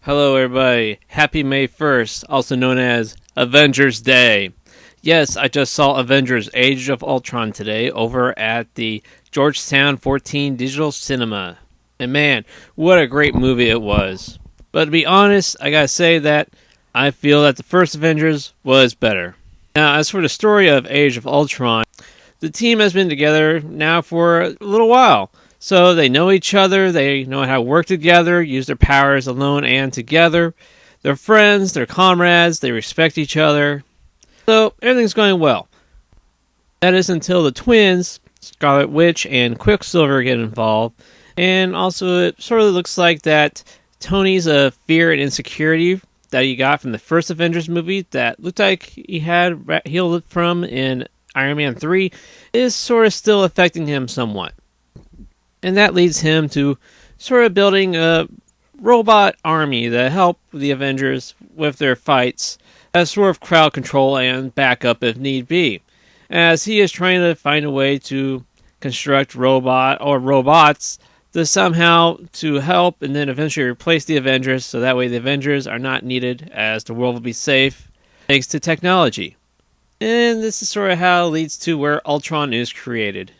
Hello, everybody. Happy May 1st, also known as Avengers Day. Yes, I just saw Avengers Age of Ultron today over at the Georgetown 14 Digital Cinema. And man, what a great movie it was. But to be honest, I gotta say that I feel that the first Avengers was better. Now, as for the story of Age of Ultron, the team has been together now for a little while. So they know each other, they know how to work together, use their powers alone and together. They're friends, they're comrades, they respect each other. So everything's going well. That is until the twins, Scarlet Witch and Quicksilver, get involved. And also it sort of looks like that Tony's fear and insecurity that he got from the first Avengers movie that looked like he had healed from in Iron Man 3 is sort of still affecting him somewhat. And that leads him to sort of building a robot army to help the Avengers with their fights as sort of crowd control and backup if need be. As he is trying to find a way to construct robots to somehow to help and then eventually replace the Avengers so that way the Avengers are not needed as the world will be safe thanks to technology. And this is sort of how it leads to where Ultron is created.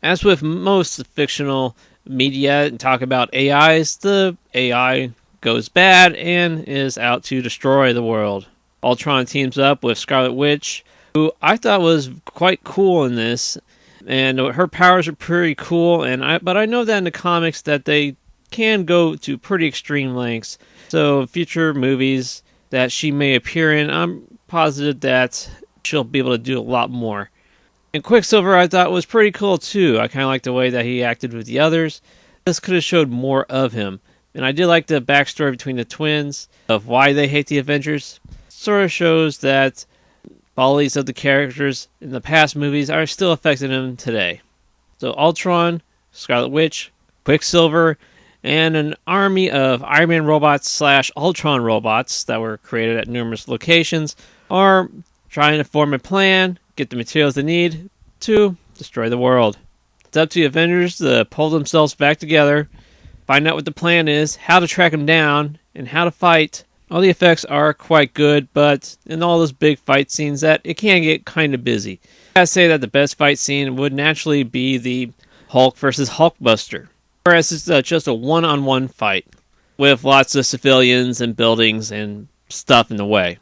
As with most fictional media and talk about AIs, the AI goes bad and is out to destroy the world. Ultron teams up with Scarlet Witch, who I thought was quite cool in this, and her powers are pretty cool. But I know that in the comics that they can go to pretty extreme lengths. So future movies that she may appear in, I'm positive that she'll be able to do a lot more. And Quicksilver I thought was pretty cool too. I kind of liked the way that he acted with the others. This could have showed more of him. And I did like the backstory between the twins of why they hate the Avengers. Sort of shows that follies of the characters in the past movies are still affecting them today. So Ultron, Scarlet Witch, Quicksilver, and an army of Iron Man robots / Ultron robots that were created at numerous locations are trying to form a plan, get the materials they need to destroy the world. It's up to the Avengers to pull themselves back together, find out what the plan is, how to track them down, and how to fight. All the effects are quite good, but in all those big fight scenes that it can get kind of busy. I gotta say that the best fight scene would naturally be the Hulk versus Hulkbuster, whereas it's just a one-on-one fight with lots of civilians and buildings and stuff in the way.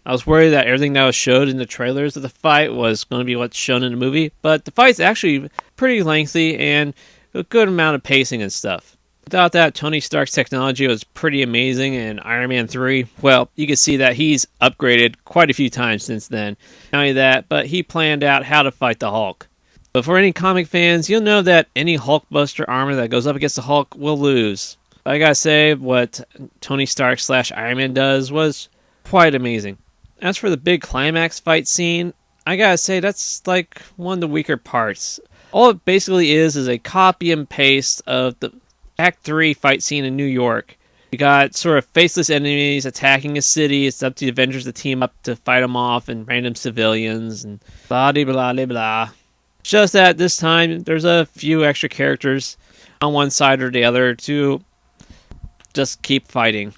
I was worried that everything that was showed in the trailers of the fight was going to be what's shown in the movie, but the fight's actually pretty lengthy and a good amount of pacing and stuff. Without that, Tony Stark's technology was pretty amazing in Iron Man 3. Well, you can see that he's upgraded quite a few times since then. Not only that, but he planned out how to fight the Hulk. But for any comic fans, you'll know that any Hulkbuster armor that goes up against the Hulk will lose. But I gotta say, what Tony Stark / Iron Man does was quite amazing. As for the big climax fight scene, I gotta say that's like one of the weaker parts. All it basically is a copy and paste of the Act 3 fight scene in New York. You got sort of faceless enemies attacking a city. It's up to the Avengers to team up to fight them off and random civilians and blah blah blah blah blah. Just that this time there's a few extra characters on one side or the other to just keep fighting.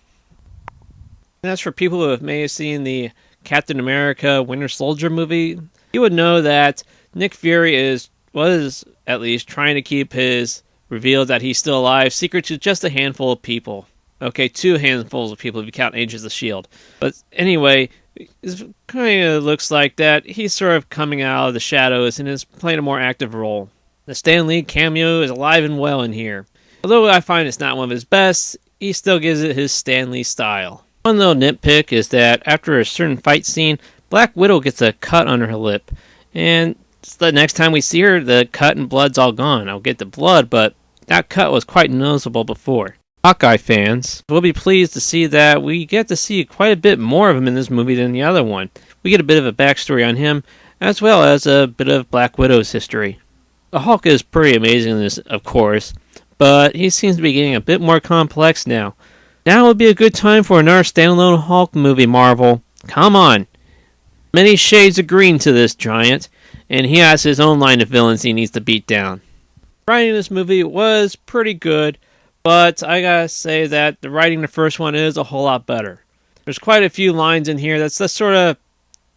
And as for people who may have seen the Captain America Winter Soldier movie, you would know that Nick Fury was at least trying to keep his reveal that he's still alive secret to just a handful of people. Okay, 2 handfuls of people if you count Agents of S.H.I.E.L.D. But anyway, it kind of looks like that he's sort of coming out of the shadows and is playing a more active role. The Stan Lee cameo is alive and well in here. Although I find it's not one of his best, he still gives it his Stan Lee style. One little nitpick is that after a certain fight scene, Black Widow gets a cut on her lip, and the next time we see her, the cut and blood's all gone. I'll get the blood, but that cut was quite noticeable before. Hawkeye fans will be pleased to see that we get to see quite a bit more of him in this movie than the other one. We get a bit of a backstory on him, as well as a bit of Black Widow's history. The Hulk is pretty amazing in this, of course, but he seems to be getting a bit more complex now. Now would be a good time for another standalone Hulk movie, Marvel. Come on. Many shades of green to this giant, and he has his own line of villains he needs to beat down. Writing this movie was pretty good, But I gotta say that the writing in the first one is a whole lot better. There's quite a few lines in here that's sort of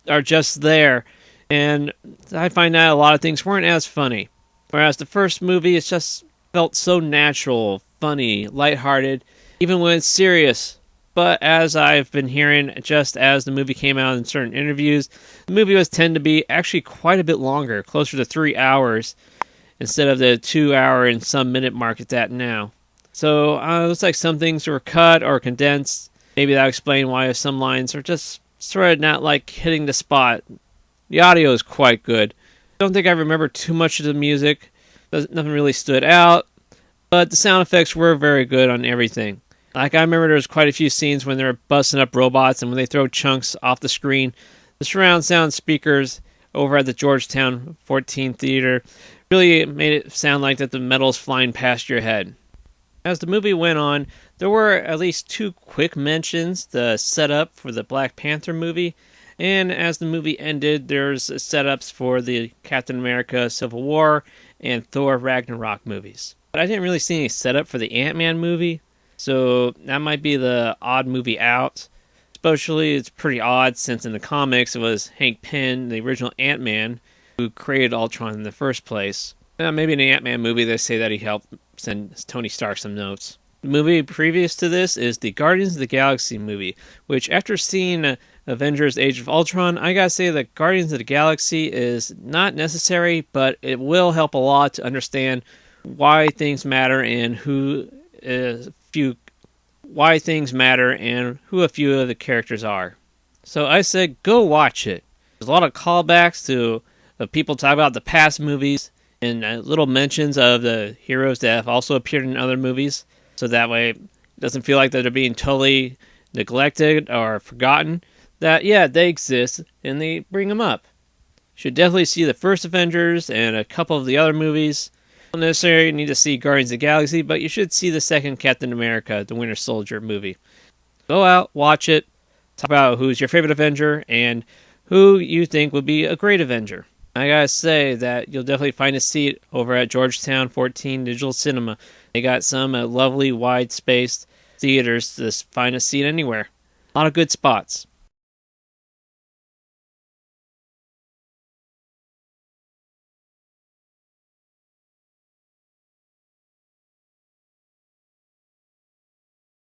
are just there, and I find that a lot of things weren't as funny. Whereas the first movie, it just felt so natural, funny, lighthearted, even when it's serious. But as I've been hearing, just as the movie came out in certain interviews, the movie was tend to be actually quite a bit longer, closer to 3 hours, instead of the 2 hour and some minute mark it's at now. So it looks like some things were cut or condensed. Maybe that'll explain why some lines are just sort of not like hitting the spot. The audio is quite good. I don't think I remember too much of the music. Nothing really stood out. But the sound effects were very good on everything. Like, I remember there was quite a few scenes when they were busting up robots, and when they throw chunks off the screen, the surround sound speakers over at the Georgetown 14 theater really made it sound like that the metal's flying past your head. As the movie went on, there were at least 2 quick mentions, the setup for the Black Panther movie, and as the movie ended, there's setups for the Captain America Civil War and Thor Ragnarok movies. But I didn't really see any setup for the Ant-Man movie, so that might be the odd movie out. Especially, it's pretty odd since in the comics it was Hank Pym, the original Ant-Man, who created Ultron in the first place. Maybe in the Ant-Man movie they say that he helped send Tony Stark some notes. The movie previous to this is the Guardians of the Galaxy movie, which after seeing Avengers Age of Ultron, I gotta say that Guardians of the Galaxy is not necessary, but it will help a lot to understand why things matter and who a few of the characters are. So I said, go watch it. There's a lot of callbacks to people talk about the past movies and little mentions of the heroes that have also appeared in other movies. So that way it doesn't feel like that they're being totally neglected or forgotten. That, yeah, they exist and they bring them up. Should definitely see the first Avengers and a couple of the other movies. Don't necessarily need to see Guardians of the Galaxy, but you should see the second Captain America, the Winter Soldier movie. Go out, watch it, talk about who's your favorite Avenger, and who you think would be a great Avenger. I gotta say that you'll definitely find a seat over at Georgetown 14 Digital Cinema. They got some lovely wide-spaced theaters to find a seat anywhere. A lot of good spots.